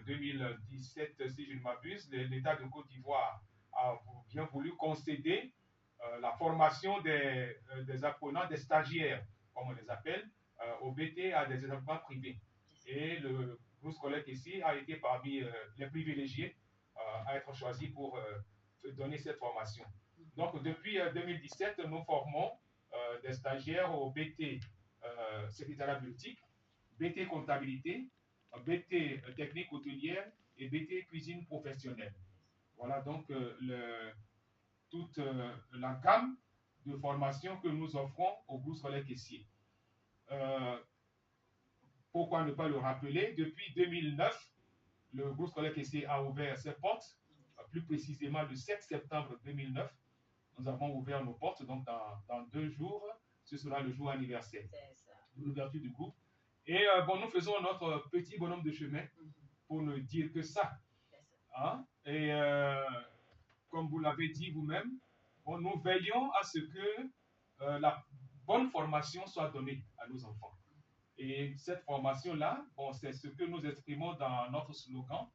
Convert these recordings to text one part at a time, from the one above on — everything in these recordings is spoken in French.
2017, si je ne m'abuse, l'État de Côte d'Ivoire a bien voulu concéder la formation des apprenants, des stagiaires, comme on les appelle, au BT à des établissements privés. Et le groupe scolaire ici a été parmi les privilégiés à être choisi pour donner cette formation. Donc, depuis 2017, nous formons des stagiaires au BT secrétariat bureautique, BT comptabilité, BT technique hôtelière et BT cuisine professionnelle. Voilà donc toute la gamme de formation que nous offrons au groupe scolaire caissier. Pourquoi ne pas le rappeler? Depuis 2009, le groupe scolaire caissier a ouvert ses portes, plus précisément le 7 septembre 2009. Nous avons ouvert nos portes, donc dans 2 jours, ce sera le jour anniversaire de l'ouverture du groupe. Et bon, nous faisons notre petit bonhomme de chemin pour ne dire que ça. Hein? Et comme vous l'avez dit vous-même, bon, nous veillons à ce que la bonne formation soit donnée à nos enfants. Et cette formation-là, bon, c'est ce que nous exprimons dans notre slogan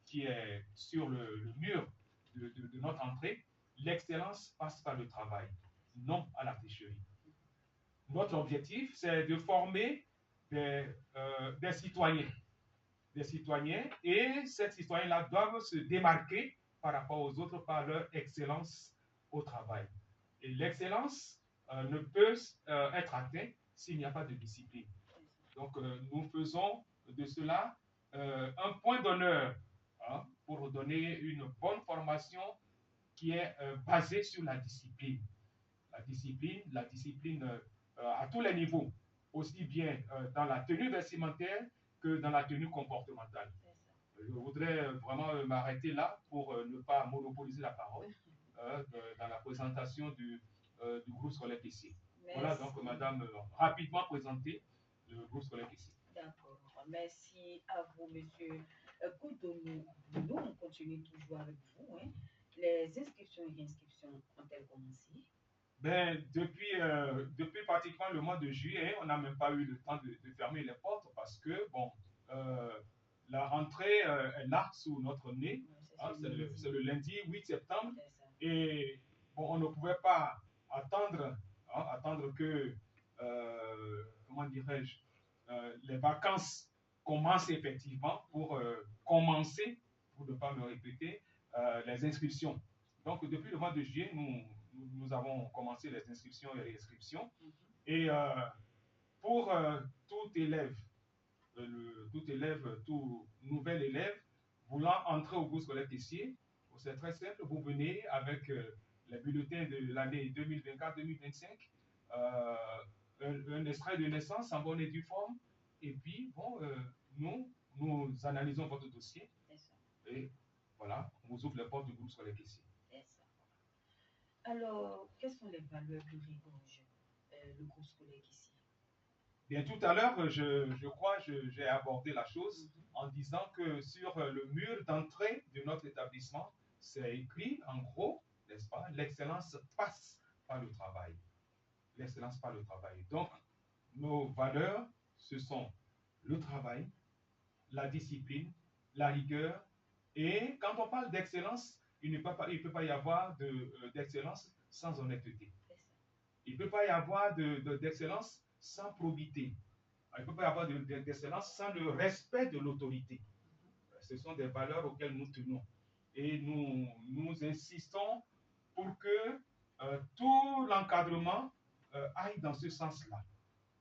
qui est sur le mur de notre entrée. L'excellence passe par le travail, non à la tricherie. Notre objectif, c'est de former des citoyens. Des citoyens, et ces citoyens-là doivent se démarquer par rapport aux autres par leur excellence au travail. Et l'excellence ne peut être atteinte s'il n'y a pas de discipline. Donc, nous faisons de cela un point d'honneur hein, pour donner une bonne formation qui est basée sur la discipline. La discipline à tous les niveaux, aussi bien dans la tenue vestimentaire que dans la tenue comportementale. Je voudrais vraiment m'arrêter là pour ne pas monopoliser la parole dans la présentation du groupe scolaire caissier. Voilà donc, madame, rapidement présenter le groupe scolaire caissier. D'accord. Merci à vous, monsieur Koudonou. Nous, on continue toujours avec vous. Hein. Les inscriptions et réinscriptions ont-elles commencé? Ben, depuis pratiquement le mois de juillet, on n'a même pas eu le temps de fermer les portes parce que, bon, la rentrée est là sous notre nez. Hein, c'est le lundi 8 septembre. Et bon, on ne pouvait pas attendre, hein, attendre que, comment dirais-je, les vacances commencent effectivement pour commencer, pour ne pas me répéter, les inscriptions. Donc, depuis le mois de juillet, nous avons commencé les inscriptions et réinscriptions. Et pour tout élève, tout nouvel élève voulant entrer au groupe scolaire caissier, c'est très simple, vous venez avec les bulletins de l'année 2024-2025, un extrait de naissance en bonne et due forme, et puis bon, nous analysons votre dossier, et voilà, on vous ouvre les portes du groupe scolaire caissier. Alors, quelles sont les valeurs que regorge le groupe scolaire ici? Bien, tout à l'heure, je crois que j'ai abordé la chose en disant que sur le mur d'entrée de notre établissement, c'est écrit en gros, n'est-ce pas, l'excellence passe par le travail. L'excellence par le travail. Donc, nos valeurs, ce sont le travail, la discipline, la rigueur. Et quand on parle d'excellence, il ne peut pas y avoir d'excellence sans honnêteté. Il ne peut pas y avoir d'excellence sans probité. Il ne peut pas y avoir d'excellence sans le respect de l'autorité. Ce sont des valeurs auxquelles nous tenons. Et nous insistons pour que tout l'encadrement aille dans ce sens-là.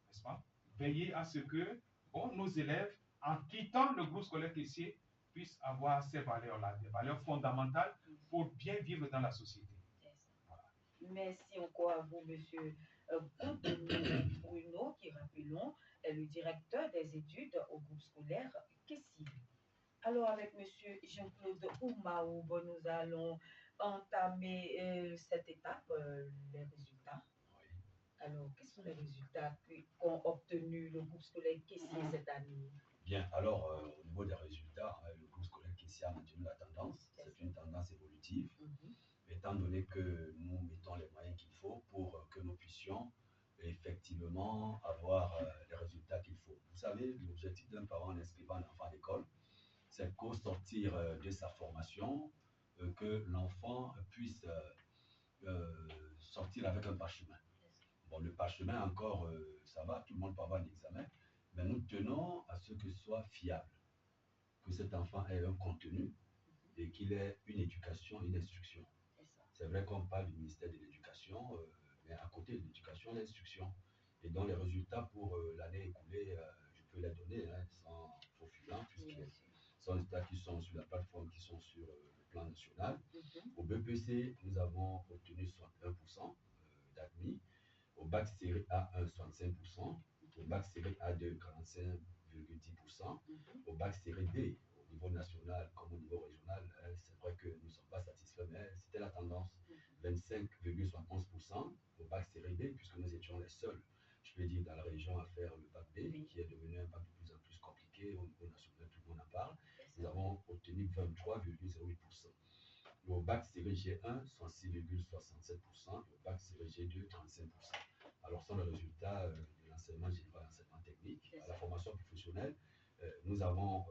N'est-ce pas? Veiller à ce que bon, nos élèves, en quittant le groupe scolaire caissier, puissent avoir ces valeurs-là, des valeurs fondamentales pour bien vivre dans la société. Voilà. Merci encore à vous, monsieur Bruno, qui, rappelons, est le directeur des études au groupe scolaire caissier. Alors, avec monsieur Jean-Claude Oumaou, bon, nous allons entamer cette étape, les résultats. Alors, quels sont les résultats qu'ont obtenus le groupe scolaire caissier cette année? Bien, alors, au niveau des résultats, le groupe scolaire caissier a maintenu la tendance. C'est une tendance évolutive, étant donné que nous mettons les moyens qu'il faut pour que nous puissions effectivement avoir les résultats qu'il faut. Vous savez, l'objectif d'un parent en inscrivant un enfant à l'école, c'est qu'au sortir de sa formation, que l'enfant puisse sortir avec un parchemin. Bon, le parchemin encore, ça va, tout le monde peut avoir un examen, mais nous tenons à ce que ce soit fiable, que cet enfant ait un contenu et qu'il ait une éducation, une instruction. C'est vrai qu'on parle du ministère de l'Éducation, mais à côté de l'éducation, l'instruction. Et donc les résultats pour l'année écoulée, je peux les donner sans faux fulant, puisque ce sont des résultats qui sont sur la plateforme, qui sont sur le plan national. Au BPC, nous avons obtenu 61% d'admis. Au bac série A1, 65%. Au bac série A2, 45,10%. Au bac série D, au niveau national comme au niveau régional, c'est vrai que nous ne sommes pas satisfaits, mais c'était la tendance. 25,71% au bac série B, puisque nous étions les seuls, je peux dire, dans la région à faire le bac B, qui est devenu un bac de plus en plus compliqué au niveau national, tout le monde en parle. Nous avons obtenu 23,08%. Au bac série G1, 66,67%. Au bac série G2, 35%. Alors, ce sont les résultats de l'enseignement général, l'enseignement technique. À la formation professionnelle, nous avons